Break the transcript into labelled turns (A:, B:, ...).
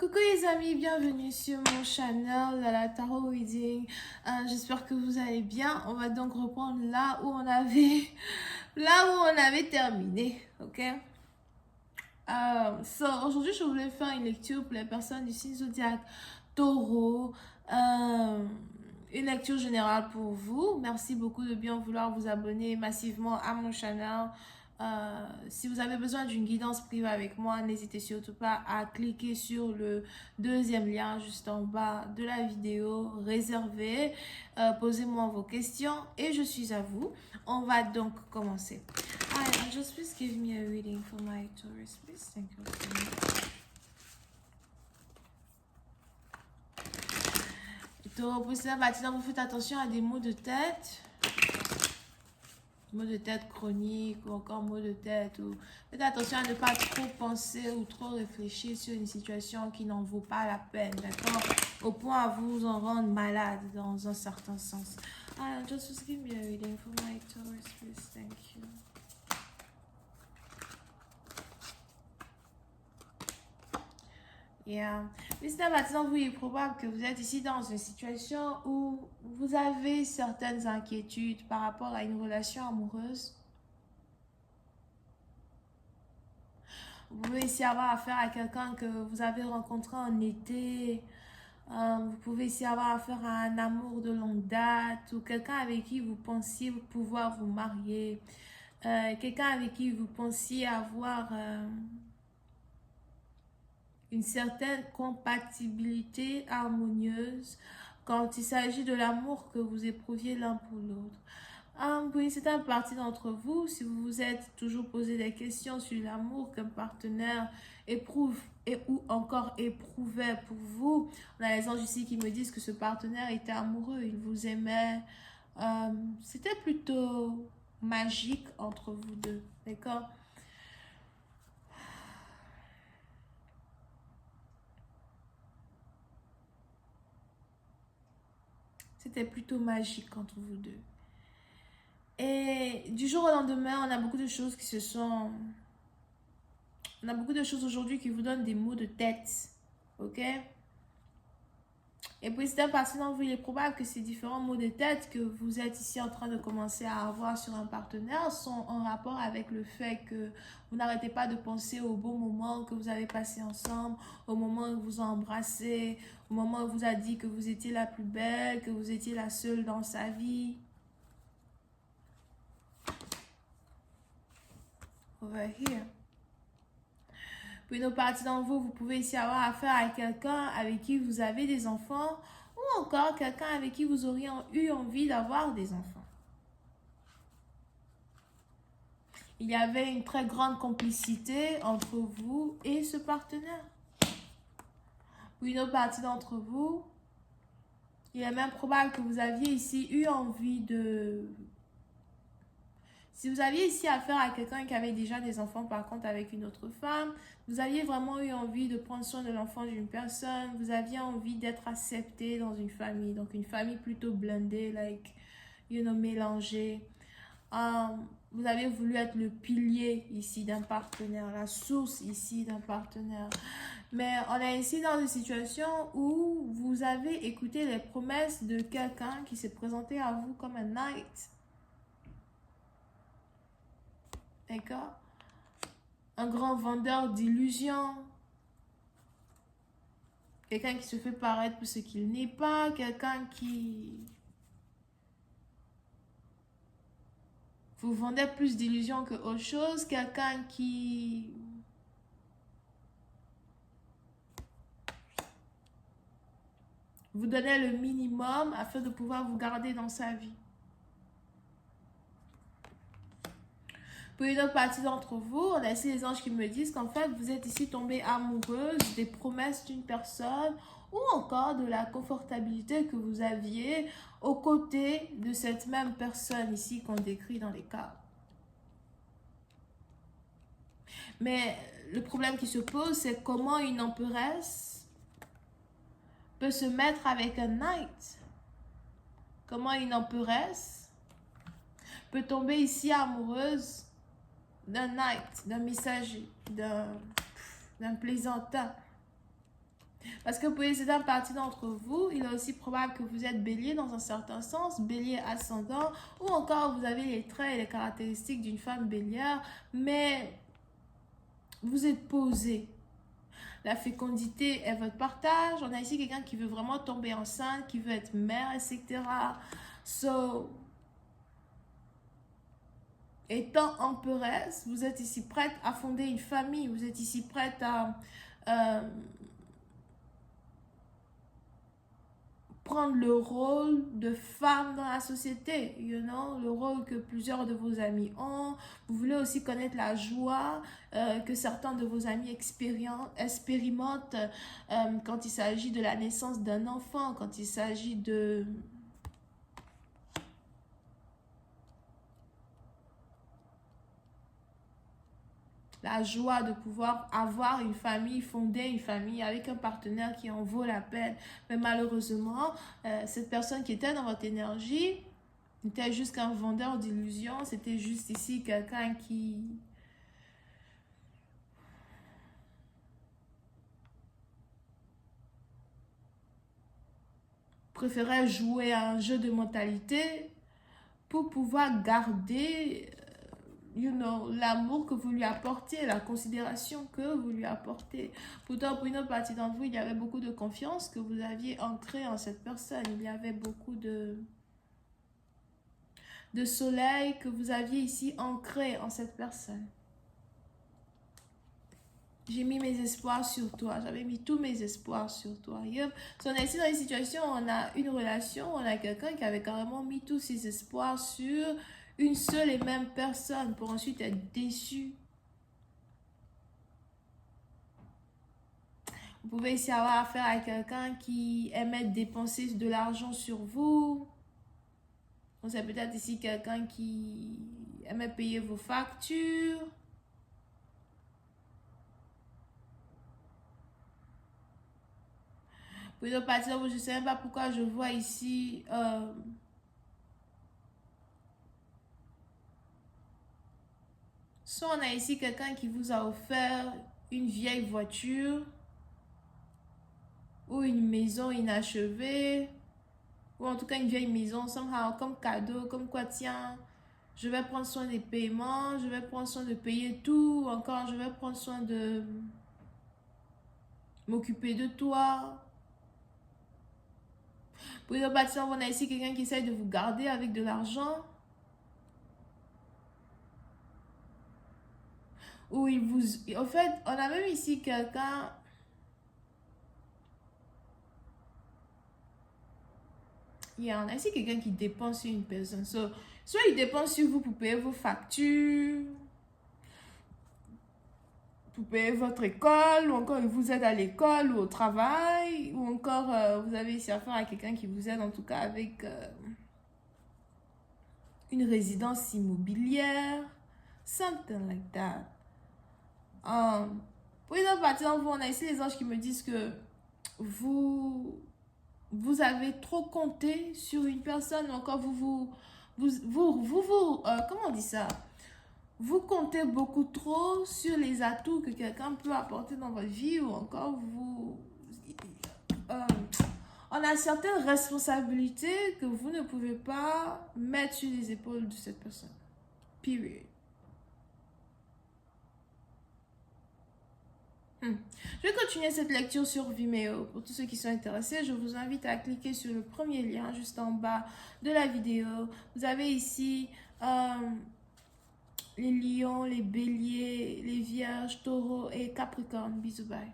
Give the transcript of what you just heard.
A: Coucou les amis, bienvenue sur mon channel la Tarot Reading. J'espère que vous allez bien. On va donc reprendre là où on avait terminé, ok? Aujourd'hui, je voulais faire une lecture pour les personnes du signe zodiaque Taureau. Une lecture générale pour vous. Merci beaucoup de bien vouloir vous abonner massivement à mon channel. Si vous avez besoin d'une guidance privée avec moi, n'hésitez surtout pas à cliquer sur le deuxième lien juste en bas de la vidéo réservé. Posez-moi vos questions et je suis à vous. On va donc commencer. Just please give me a reading for my Taurus, please. Thank you so much. Taureau, pour cela, maintenant, vous faites attention à des maux de tête. Maux de tête chroniques ou encore maux de tête. Ou... Faites attention à ne pas trop penser ou trop réfléchir sur une situation qui n'en vaut pas la peine, d'accord? Au point à vous en rendre malade dans un certain sens. Just give me a reading for my Taurus, please. Thank you. Mais c'est maintenant, oui, il est probable que vous êtes ici dans une situation où vous avez certaines inquiétudes par rapport à une relation amoureuse. Vous pouvez ici avoir affaire à quelqu'un que vous avez rencontré en été. Vous pouvez ici avoir affaire à un amour de longue date ou quelqu'un avec qui vous pensiez pouvoir vous marier. Quelqu'un avec qui vous pensiez avoir... une certaine compatibilité harmonieuse quand il s'agit de l'amour que vous éprouviez l'un pour l'autre. Oui, c'est un parti d'entre vous. Si vous vous êtes toujours posé des questions sur l'amour qu'un partenaire éprouve et ou encore éprouvait pour vous, on a les anges ici qui me disent que ce partenaire était amoureux, il vous aimait. C'était plutôt magique entre vous deux, d'accord? C'était plutôt magique entre vous deux. Et du jour au lendemain, on a beaucoup de choses qui se sont... On a beaucoup de choses aujourd'hui qui vous donnent des maux de tête. Ok? Et puis c'est un parti d'entre vous, il est probable que ces différents maux de tête que vous êtes ici en train de commencer à avoir sur un partenaire sont en rapport avec le fait que vous n'arrêtez pas de penser aux bons moments que vous avez passés ensemble, au moment où vous embrassez, au moment où vous a dit que vous étiez la plus belle, que vous étiez la seule dans sa vie. Over here. Pour une autre partie d'entre vous, vous pouvez ici avoir affaire à quelqu'un avec qui vous avez des enfants ou encore quelqu'un avec qui vous auriez eu envie d'avoir des enfants. Il y avait une très grande complicité entre vous et ce partenaire. Pour une autre partie d'entre vous, il est même probable que vous aviez ici eu envie de... Si vous aviez ici affaire à quelqu'un qui avait déjà des enfants, par contre, avec une autre femme, vous aviez vraiment eu envie de prendre soin de l'enfant d'une personne, vous aviez envie d'être accepté dans une famille, donc une famille plutôt blendée, mélangée. Vous avez voulu être le pilier ici d'un partenaire, la source ici d'un partenaire. Mais on est ici dans une situation où vous avez écouté les promesses de quelqu'un qui s'est présenté à vous comme un knight. D'accord? Un grand vendeur d'illusions. Quelqu'un qui se fait paraître pour ce qu'il n'est pas. Quelqu'un qui vous vendait plus d'illusions que autre chose. Quelqu'un qui vous donnait le minimum afin de pouvoir vous garder dans sa vie. Pour une autre partie d'entre vous, on a ici les anges qui me disent qu'en fait, vous êtes ici tombée amoureuse des promesses d'une personne ou encore de la confortabilité que vous aviez aux côtés de cette même personne ici qu'on décrit dans les cartes. Mais le problème qui se pose, c'est comment une emperesse peut se mettre avec un knight. Comment une emperesse peut tomber ici amoureuse d'un knight, d'un messager, d'un plaisantin. Parce que pour certaines parties d'entre vous, il est aussi probable que vous êtes bélier dans un certain sens, bélier ascendant, ou encore vous avez les traits et les caractéristiques d'une femme bélière, mais vous êtes posé. La fécondité est votre partage. On a ici quelqu'un qui veut vraiment tomber enceinte, qui veut être mère, etc. So, étant emperesse, vous êtes ici prête à fonder une famille. Vous êtes ici prête à prendre le rôle de femme dans la société, you know, le rôle que plusieurs de vos amis ont. Vous voulez aussi connaître la joie que certains de vos amis expérimentent quand il s'agit de la naissance d'un enfant, quand il s'agit de la joie de pouvoir avoir une famille, fonder une famille avec un partenaire qui en vaut la peine. Mais malheureusement, cette personne qui était dans votre énergie n'était juste qu'un vendeur d'illusions. C'était juste ici quelqu'un qui préférait jouer à un jeu de mentalité pour pouvoir garder you know, l'amour que vous lui apportez, la considération que vous lui apportez. Pourtant, pour une autre partie d'entre vous, il y avait beaucoup de confiance que vous aviez ancrée en cette personne. Il y avait beaucoup de soleil que vous aviez ici ancré en cette personne. J'ai mis mes espoirs sur toi. J'avais mis tous mes espoirs sur toi. Yep. So, on est ici dans une situation où on a une relation, on a quelqu'un qui avait carrément mis tous ses espoirs sur une seule et même personne pour ensuite être déçu. Vous pouvez ici avoir affaire à quelqu'un qui aimait dépenser de l'argent sur vous. C'est peut-être ici quelqu'un qui aimait payer vos factures. Pour une autre partie, je ne sais même pas pourquoi je vois ici soit on a ici quelqu'un qui vous a offert une vieille voiture ou une maison inachevée, ou en tout cas une vieille maison, somehow, comme cadeau, comme quoi, tiens, je vais prendre soin des paiements, je vais prendre soin de payer tout, encore je vais prendre soin de m'occuper de toi. Pour une autre partie, on a ici quelqu'un qui essaie de vous garder avec de l'argent. Ou il vous... En fait, on a même ici quelqu'un... Yeah, on a ici quelqu'un qui dépense sur une personne. So, soit il dépense sur vous pour payer vos factures, pour payer votre école, ou encore il vous aide à l'école ou au travail, ou encore vous avez ici affaire à quelqu'un qui vous aide en tout cas avec une résidence immobilière. Something like that. Pour une autre partie d'entre vous, on a ici les anges qui me disent que vous avez trop compté sur une personne, ou encore comment on dit ça? Vous comptez beaucoup trop sur les atouts que quelqu'un peut apporter dans votre vie, ou encore on a certaines responsabilités que vous ne pouvez pas mettre sur les épaules de cette personne. Period. Je vais continuer cette lecture sur Vimeo. Pour tous ceux qui sont intéressés, je vous invite à cliquer sur le premier lien juste en bas de la vidéo. Vous avez ici les lions, les béliers, les vierges, taureaux et capricornes. Bisous, bye.